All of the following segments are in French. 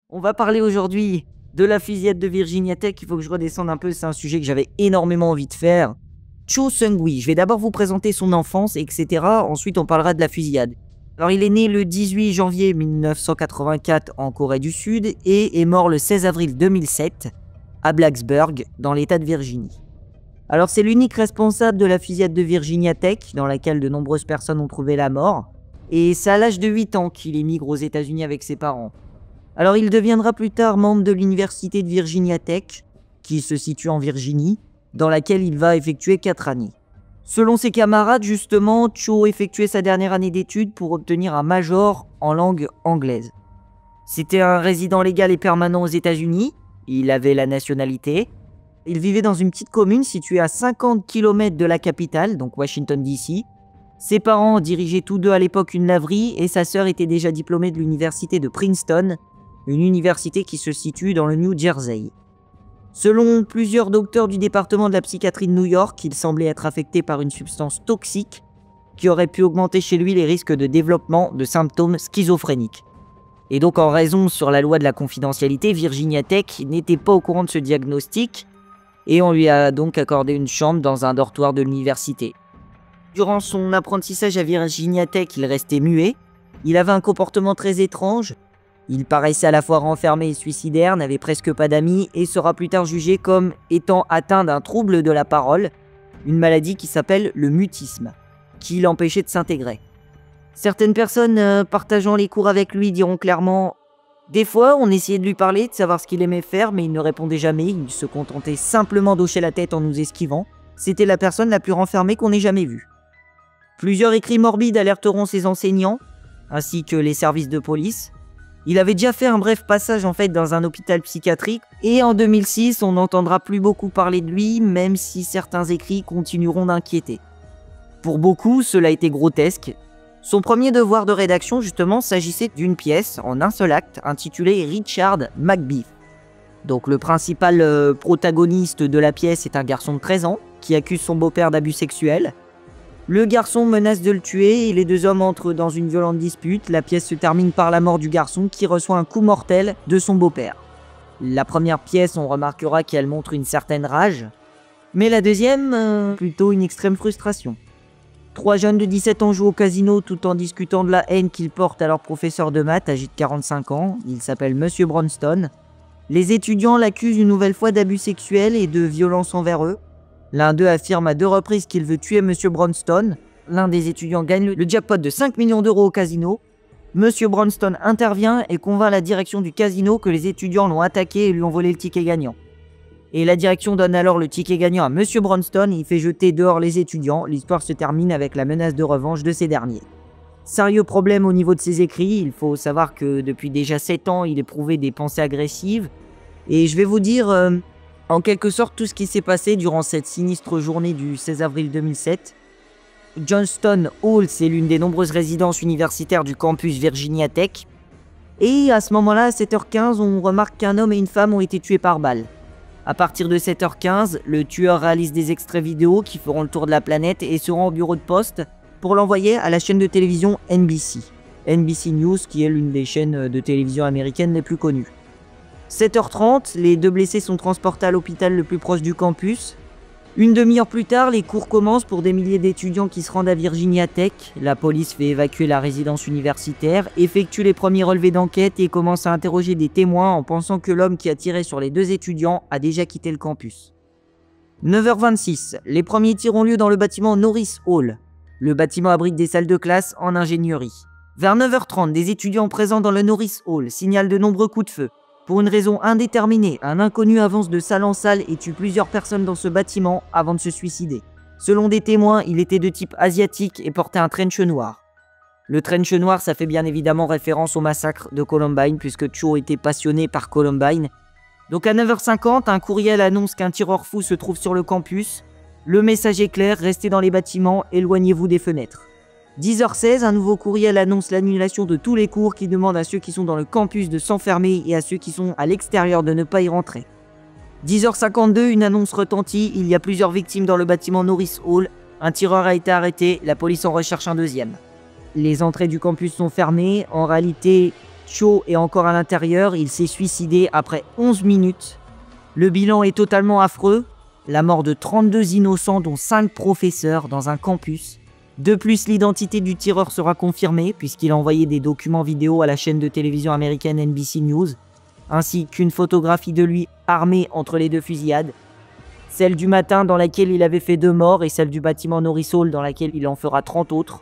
On va parler aujourd'hui de la fusillade de Virginia Tech. Il faut que je redescende un peu, c'est un sujet que j'avais énormément envie de faire. Cho Seung-hui, je vais d'abord vous présenter son enfance, etc. Ensuite, on parlera de la fusillade. Alors, il est né le 18 janvier 1984 en Corée du Sud et est mort le 16 avril 2007 à Blacksburg, dans l'État de Virginie. Alors, c'est l'unique responsable de la fusillade de Virginia Tech, dans laquelle de nombreuses personnes ont trouvé la mort. Et c'est à l'âge de 8 ans qu'il émigre aux États-Unis avec ses parents. Alors, il deviendra plus tard membre de l'université de Virginia Tech, qui se situe en Virginie, dans laquelle il va effectuer 4 années. Selon ses camarades, justement, Cho effectuait sa dernière année d'études pour obtenir un major en langue anglaise. C'était un résident légal et permanent aux États-Unis, il avait la nationalité. Il vivait dans une petite commune située à 50 km de la capitale, donc Washington DC. Ses parents dirigeaient tous deux à l'époque une laverie et sa sœur était déjà diplômée de l'université de Princeton, une université qui se situe dans le New Jersey. Selon plusieurs docteurs du département de la psychiatrie de New York, il semblait être affecté par une substance toxique qui aurait pu augmenter chez lui les risques de développement de symptômes schizophréniques. Et donc en raison sur la loi de la confidentialité, Virginia Tech n'était pas au courant de ce diagnostic et on lui a donc accordé une chambre dans un dortoir de l'université. Durant son apprentissage à Virginia Tech, il restait muet, il avait un comportement très étrange. Il paraissait à la fois renfermé et suicidaire, n'avait presque pas d'amis et sera plus tard jugé comme étant atteint d'un trouble de la parole, une maladie qui s'appelle le mutisme, qui l'empêchait de s'intégrer. Certaines personnes partageant les cours avec lui diront clairement « Des fois, on essayait de lui parler, de savoir ce qu'il aimait faire, mais il ne répondait jamais, il se contentait simplement d'hocher la tête en nous esquivant. C'était la personne la plus renfermée qu'on ait jamais vue. » Plusieurs écrits morbides alerteront ses enseignants, ainsi que les services de police. Il avait déjà fait un bref passage en fait dans un hôpital psychiatrique et en 2006, on n'entendra plus beaucoup parler de lui, même si certains écrits continueront d'inquiéter. Pour beaucoup, cela était grotesque. Son premier devoir de rédaction, justement, s'agissait d'une pièce en un seul acte intitulée Richard Macbeth. Donc le principal protagoniste de la pièce est un garçon de 13 ans qui accuse son beau-père d'abus sexuels. Le garçon menace de le tuer et les deux hommes entrent dans une violente dispute. La pièce se termine par la mort du garçon qui reçoit un coup mortel de son beau-père. La première pièce, on remarquera qu'elle montre une certaine rage, mais la deuxième, plutôt une extrême frustration. 3 jeunes de 17 ans jouent au casino tout en discutant de la haine qu'ils portent à leur professeur de maths âgé de 45 ans. Il s'appelle Monsieur Bronston. Les étudiants l'accusent une nouvelle fois d'abus sexuels et de violence envers eux. L'un d'eux affirme à 2 reprises qu'il veut tuer Monsieur Bronston. L'un des étudiants gagne le jackpot de 5 millions d'euros au casino. Monsieur Bronston intervient et convainc la direction du casino que les étudiants l'ont attaqué et lui ont volé le ticket gagnant. Et la direction donne alors le ticket gagnant à Monsieur Bronston et il fait jeter dehors les étudiants. L'histoire se termine avec la menace de revanche de ces derniers. Sérieux problème au niveau de ses écrits. Il faut savoir que depuis déjà 7 ans, il éprouvait des pensées agressives. Et je vais vous dire en quelque sorte tout ce qui s'est passé durant cette sinistre journée du 16 avril 2007. Johnston Hall, c'est l'une des nombreuses résidences universitaires du campus Virginia Tech. Et à ce moment-là, à 7h15, on remarque qu'un homme et une femme ont été tués par balle. À partir de 7h15, le tueur réalise des extraits vidéo qui feront le tour de la planète et se rend au bureau de poste pour l'envoyer à la chaîne de télévision NBC. NBC News, qui est l'une des chaînes de télévision américaines les plus connues. 7h30, les 2 blessés sont transportés à l'hôpital le plus proche du campus. Une demi-heure plus tard, les cours commencent pour des milliers d'étudiants qui se rendent à Virginia Tech. La police fait évacuer la résidence universitaire, effectue les premiers relevés d'enquête et commence à interroger des témoins en pensant que l'homme qui a tiré sur les 2 étudiants a déjà quitté le campus. 9h26, les premiers tirs ont lieu dans le bâtiment Norris Hall. Le bâtiment abrite des salles de classe en ingénierie. Vers 9h30, des étudiants présents dans le Norris Hall signalent de nombreux coups de feu. Pour une raison indéterminée, un inconnu avance de salle en salle et tue plusieurs personnes dans ce bâtiment avant de se suicider. Selon des témoins, il était de type asiatique et portait un trench noir. Le trench noir, ça fait bien évidemment référence au massacre de Columbine, puisque Cho était passionné par Columbine. Donc à 9h50, un courriel annonce qu'un tireur fou se trouve sur le campus. Le message est clair, restez dans les bâtiments, éloignez-vous des fenêtres. 10h16, un nouveau courriel annonce l'annulation de tous les cours qui demande à ceux qui sont dans le campus de s'enfermer et à ceux qui sont à l'extérieur de ne pas y rentrer. 10h52, une annonce retentit, il y a plusieurs victimes dans le bâtiment Norris Hall, un tireur a été arrêté, la police en recherche un deuxième. Les entrées du campus sont fermées, en réalité Cho est encore à l'intérieur, il s'est suicidé après 11 minutes. Le bilan est totalement affreux. La mort de 32 innocents, dont 5 professeurs, dans un campus. De plus, l'identité du tireur sera confirmée, puisqu'il a envoyé des documents vidéo à la chaîne de télévision américaine NBC News, ainsi qu'une photographie de lui armé entre les deux fusillades. Celle du matin dans laquelle il avait fait 2 morts et celle du bâtiment Norris Hall dans laquelle il en fera 30 autres.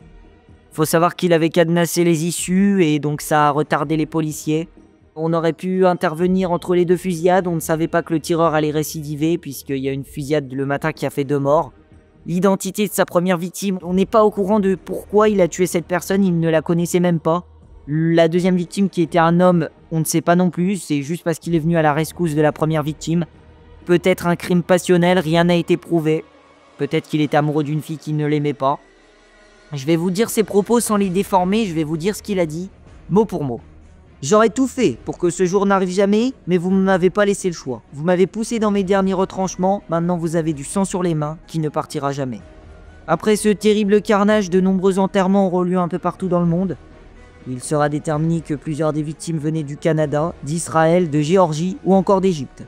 Faut savoir qu'il avait cadenassé les issues et donc ça a retardé les policiers. On aurait pu intervenir entre les 2 fusillades, on ne savait pas que le tireur allait récidiver puisqu'il y a une fusillade le matin qui a fait 2 morts. L'identité de sa première victime, on n'est pas au courant de pourquoi il a tué cette personne, il ne la connaissait même pas. La deuxième victime qui était un homme, on ne sait pas non plus, c'est juste parce qu'il est venu à la rescousse de la première victime. Peut-être un crime passionnel, rien n'a été prouvé. Peut-être qu'il était amoureux d'une fille qui ne l'aimait pas. Je vais vous dire ses propos sans les déformer, je vais vous dire ce qu'il a dit, mot pour mot. J'aurais tout fait pour que ce jour n'arrive jamais, mais vous ne m'avez pas laissé le choix. Vous m'avez poussé dans mes derniers retranchements, maintenant vous avez du sang sur les mains qui ne partira jamais. Après ce terrible carnage, de nombreux enterrements auront lieu un peu partout dans le monde. Il sera déterminé que plusieurs des victimes venaient du Canada, d'Israël, de Géorgie ou encore d'Égypte.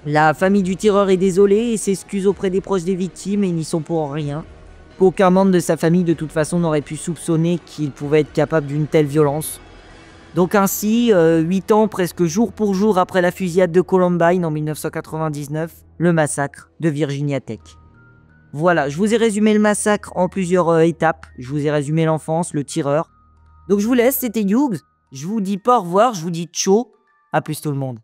La famille du tireur est désolée et s'excuse auprès des proches des victimes et ils n'y sont pour rien. Aucun membre de sa famille de toute façon n'aurait pu soupçonner qu'il pouvait être capable d'une telle violence. Donc ainsi, 8 ans presque jour pour jour après la fusillade de Columbine en 1999, le massacre de Virginia Tech. Voilà, je vous ai résumé le massacre en plusieurs étapes. Je vous ai résumé l'enfance, le tireur. Donc je vous laisse, c'était Hughes. Je vous dis pas au revoir, je vous dis ciao. À plus tout le monde.